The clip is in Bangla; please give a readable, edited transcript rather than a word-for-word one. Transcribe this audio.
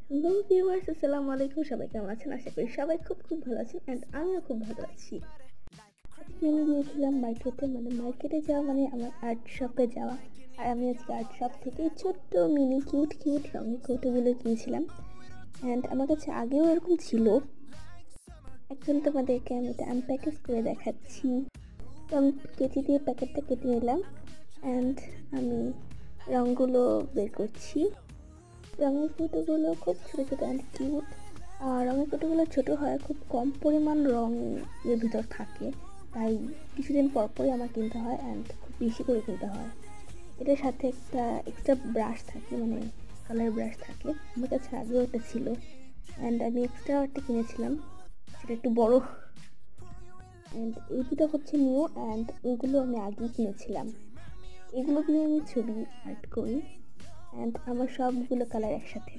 হ্যালো ভিউয়ার্স, আসসালামু আলাইকুম। সবাই কেমন আছেন? আশা করি সবাই খুব খুব ভালো আছেন অ্যান্ড আমিও খুব ভালো আছি। আজকে আমি গিয়েছিলাম মার্কেটে, মার্কেটে যাওয়া মানে আমার আর্ট শপে যাওয়া। আর আমি আজকে আর্ট শপ থেকে ছোট্ট মিনি কিউট কিউট রঙের কৌটোগুলো কিনেছিলাম অ্যান্ড আমার কাছে আগেও এরকম ছিল। এখন তোমাদেরকে আমি এটা আনপ্যাকেজ করে দেখাচ্ছি। তো আমি কেচি দিয়ে প্যাকেটটা কেটে নিলাম অ্যান্ড আমি রঙগুলো বের করছি। রঙের কৌটোগুলো খুব ছোটো ছোটো অ্যান্ড কিউট। রঙের কৌটোগুলো ছোটো হয়, খুব কম পরিমাণ রঙ এর ভিতর থাকে, তাই কিছুদিন পর পরই আমার কিনতে হয় অ্যান্ড খুব বেশি করে কিনতে হয়। এটার সাথে একটা এক্সট্রা ব্রাশ থাকে, কালার ব্রাশ থাকে। আমার কাছে আগেও একটা ছিল অ্যান্ড আমি এক্সট্রা একটা কিনেছিলাম, সেটা একটু বড়। অ্যান্ড এই দুটো হচ্ছে নিউ অ্যান্ড ওইগুলো আমি আগেই কিনেছিলাম। এগুলো দিয়ে আমি ছবি আর্ট করি অ্যান্ড আমার সবগুলো কালার একসাথে।